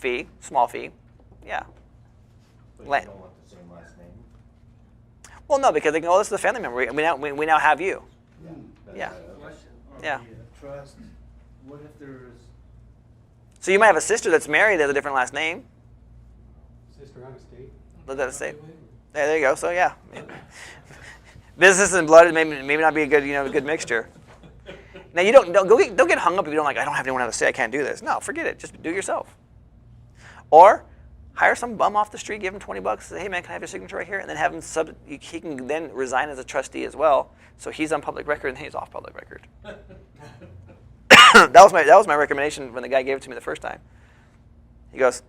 fee, small fee. Yeah. But you don't want the same last name? Well, no, because they can, oh, this is a family member. We now have you. Yeah. Question on Yeah. the trust, what if there's So you might have a sister that's married, has a different last name. Sister out of state. Lives out of state. Yeah, there you go. So yeah, business and blood maybe not be a good mixture. Now you don't get hung up if you don't like. I don't have anyone out of state. I can't do this. No, forget it. Just do it yourself. Or hire some bum off the street, give him $20. Say, hey man, can I have your signature right here? And then have him he can then resign as a trustee as well. So he's on public record and he's off public record. that was my recommendation when the guy gave it to me the first time. He goes,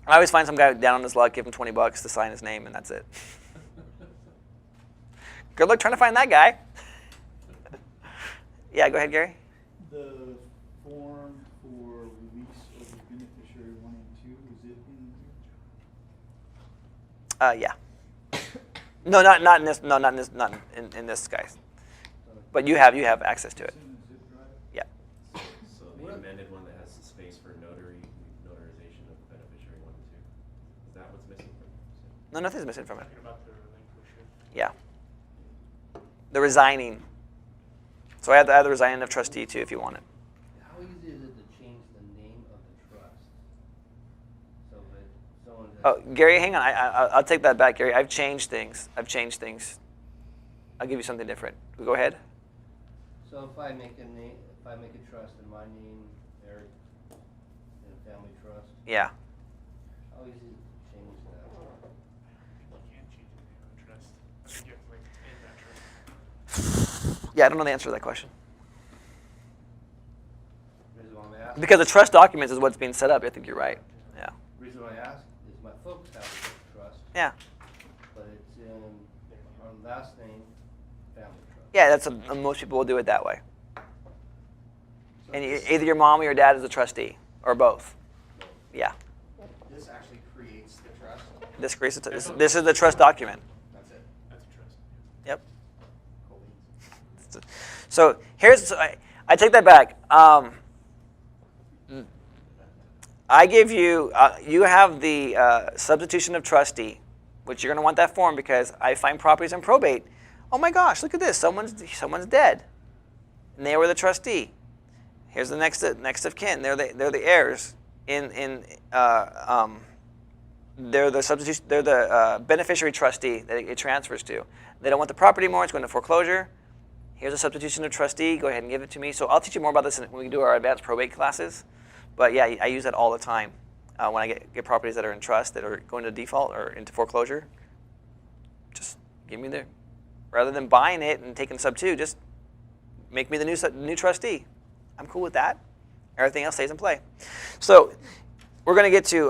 I always find some guy down on his luck, give him $20 to sign his name, and that's it. Good luck trying to find that guy. Yeah, go ahead, Gary. The form for release of the beneficiary 1 and 2, is it in here? Yeah. No, not in this. No, not in this. Not in this, guys. But you have access to it. It's in the zip drive? Yeah. So the amended one that has the space for notarization of the beneficiary 1 and 2. Is that what's missing from it? No, nothing's missing from it. Talking about the relinquishment. Yeah. The resigning. So I have the resigning of trustee too, if you want it. how easy is it to change the name of the trust? So that someone Oh, Gary, hang on. I'll take that back, Gary. I've changed things. I'll give you something different. Go ahead. So if I make a trust in my name, Eric, in a family trust, Yeah. how easy is it to change that? You can't change the name of the trust. I think you have to like end that trust. Yeah, I don't know the answer to that question. Reason why I'm asking. Because the trust documents is what's being set up. I think you're right. Yeah. Reason why I ask is my folks have a trust, Yeah. but it's in our last name, family trust. Yeah, most people will do it that way. And either your mom or your dad is a trustee, or both. Yeah. This actually creates the trust. This creates this is the trust document. That's it. That's a trust. Yep. Cool beans. So I take that back. I give you you have the substitution of trustee, which you're going to want that form because I find properties in probate. Oh my gosh, look at this! Someone's dead, and they were the trustee. Here's the next of kin. They're the heirs. They're the substitution. They're the beneficiary trustee that it transfers to. They don't want the property anymore. It's going to foreclosure. Here's a substitution of trustee. Go ahead and give it to me. So I'll teach you more about this when we do our advanced probate classes. But yeah, I use that all the time when I get properties that are in trust that are going to default or into foreclosure. Just give me the, rather than buying it and taking sub 2, just make me the new trustee. I'm cool with that. Everything else stays in play. So we're going to get to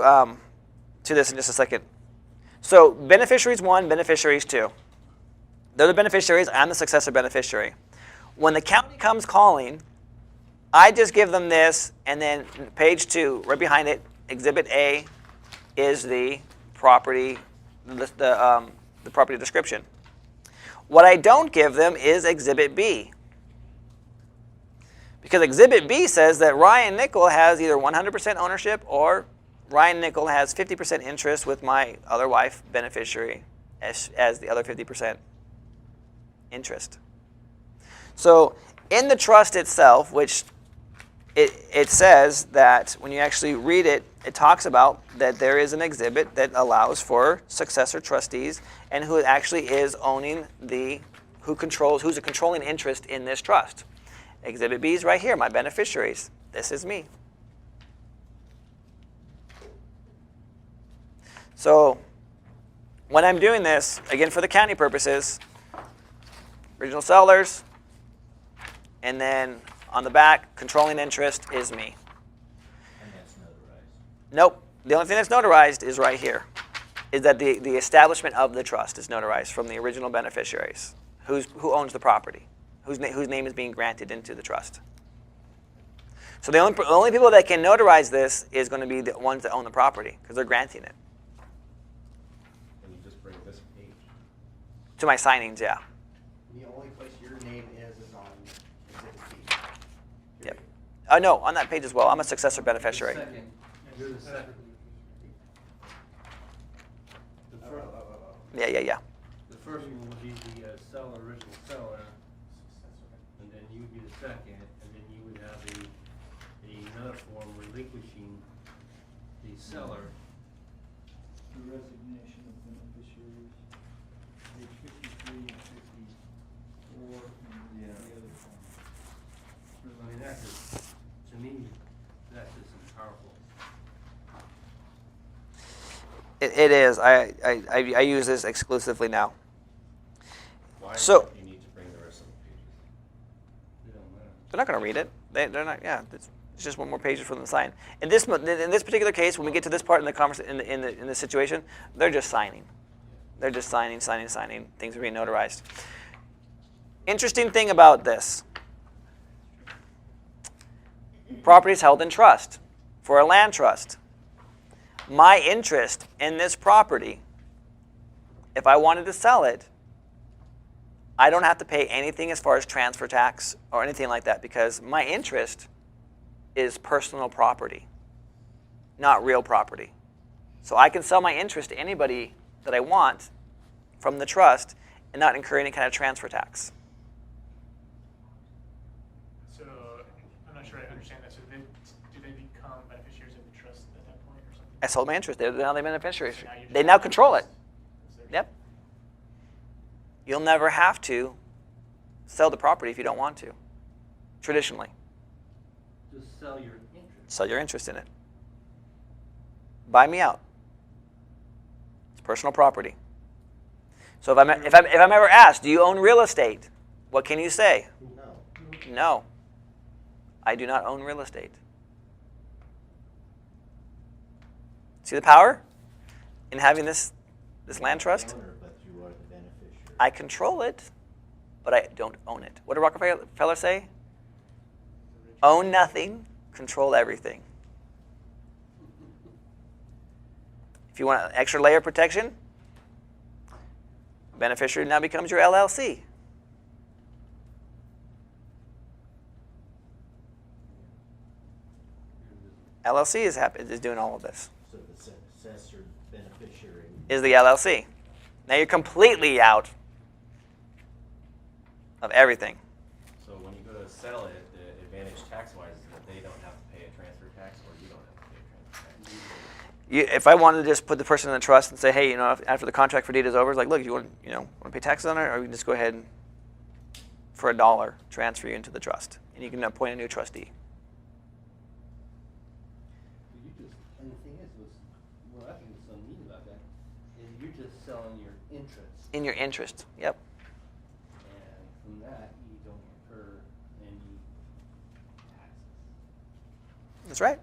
this in just a second. So beneficiaries 1, beneficiaries 2. They're the beneficiaries. I'm the successor beneficiary. When the county comes calling, I just give them this, and then page 2, right behind it, Exhibit A is the property, the property description. What I don't give them is Exhibit B. Because Exhibit B says that Ryan Nickel has either 100% ownership or Ryan Nickel has 50% interest with my other wife beneficiary as the other 50% interest. So in the trust itself, which it says that when you actually read it, it talks about that there is an exhibit that allows for successor trustees and who actually is owning who's a controlling interest in this trust. Exhibit B is right here, my beneficiaries. This is me. So when I'm doing this, again for the county purposes, original sellers, and then on the back, controlling interest is me. And that's notarized. Nope. The only thing that's notarized is right here, is that the establishment of the trust is notarized from the original beneficiaries. Who owns the property? Whose name is being granted into the trust. So the only people that can notarize this is going to be the ones that own the property because they're granting it. And you just bring this page. To my signings, yeah. The only place your name is on Exhibit B. Yep. No, on that page as well. I'm a successor beneficiary. Second, you're the second. Yeah. The first one would be the seller, original seller, and then you would be the second, and then you would have another form relinquishing the seller. The resignation of beneficiaries, page 53 and 54, and Yeah. the other form. I mean, that's just, to me, that's just powerful. It is. I use this exclusively now. Why So- do you need to bring the rest of the pages? They don't matter. They're not going to read it. They're not. Yeah, it's just one more page for them to sign. In this particular case, when we get to this part in the in the situation, they're just signing. They're just signing. Things are being notarized. Interesting thing about this: property is held in trust for a land trust. My interest in this property, if I wanted to sell it, I don't have to pay anything as far as transfer tax or anything like that because my interest is personal property, not real property. So I can sell my interest to anybody that I want from the trust and not incur any kind of transfer tax. So I'm not sure I understand that. So do they become beneficiaries of the trust at that point or something? I sold my interest. They're now the beneficiaries. So now you're just- They now control it. Is there- Yep. You'll never have to sell the property if you don't want to, traditionally. Just sell your interest. Sell your interest in it. Buy me out. It's personal property. So if I'm ever asked, do you own real estate? What can you say? No. No. I do not own real estate. See the power in having this land trust? Owner, but you are the beneficiary. I control it, but I don't own it. What did Rockefeller say? Own nothing, control everything. If you want an extra layer of protection, beneficiary now becomes your LLC. LLC is doing all of this. So the successor beneficiary. Is the LLC. Now you're completely out of everything. So when you go to sell it, the advantage tax-wise is that they don't have to pay a transfer tax, or you don't have to pay a transfer tax. If I wanted to just put the person in the trust and say, hey, after the contract for deed is over, it's like, look, you want to pay taxes on it, or we can just go ahead and, for $1, transfer you into the trust, and you can appoint a new trustee. And the thing is, what I think is so neat about that is you're just selling your interest, In your interest, yep. and from that you don't incur any taxes. That's right.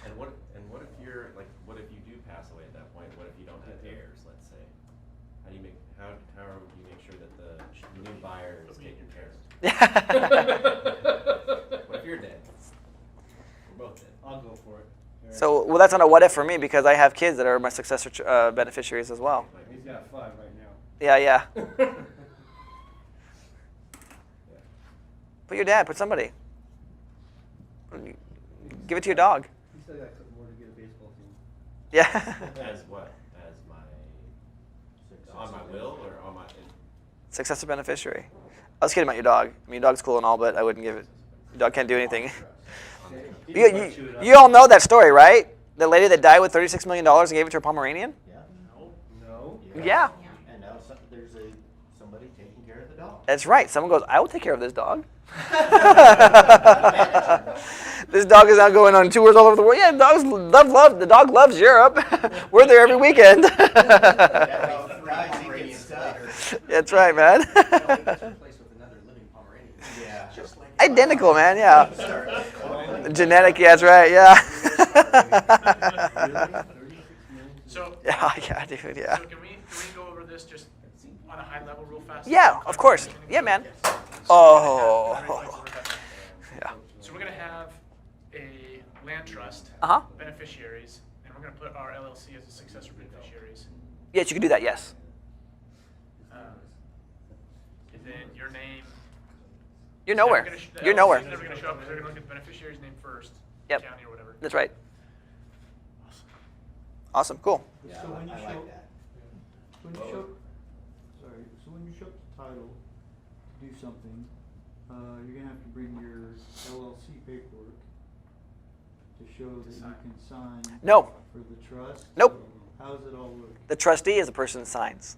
And what if you do pass away at that point? What if you don't have heirs, let's say? How do you make sure that the new buyer is taken care of? What if you're dead? We're both dead. I'll go for it. All right. So, well, that's not a what if for me because I have kids that are my successor beneficiaries as well. He's got 5 right now. Yeah. Put your dad, put somebody. Give it to your dog. He still got a couple more to get a baseball team. Yeah. As what? As on my will or on my? Successor beneficiary. I was kidding about your dog. I mean, your dog's cool and all, but I wouldn't give it. Your dog can't do anything. You all know that story, right? The lady that died with $36 million and gave it to her Pomeranian? Yeah. No. Yeah. And now there's somebody taking care of the dog. That's right. Someone goes, I will take care of this dog. This dog is now going on tours all over the world. Yeah, the dog loves Europe. We're there every weekend. That's right, man. Replaced with another living Pomeranian. Yeah. Just like Identical, man. Yeah. Genetic. Yeah, that's right. Yeah. So, Yeah, dude. Yeah. so can we go over this just on a high level real fast? Yeah, of course. Yeah, man. So, Oh. Yeah. So we're gonna have a land trust, Uh-huh. beneficiaries, and we're gonna put our LLC as a successor beneficiaries. Yes, you can do that. Yes. And then your name. You're nowhere. The You're LLC nowhere. is never gonna show up because they're gonna look at the beneficiary's name first. Yep. County or whatever. That's right. Awesome. Awesome. Cool. Yeah, So when you I show, like that. When you Well, show, sorry, so when you show the title to do something, you're gonna have to bring your LLC paperwork to show that you sign. can sign No. for the trust? Nope. How does it all work? The trustee is the person that signs.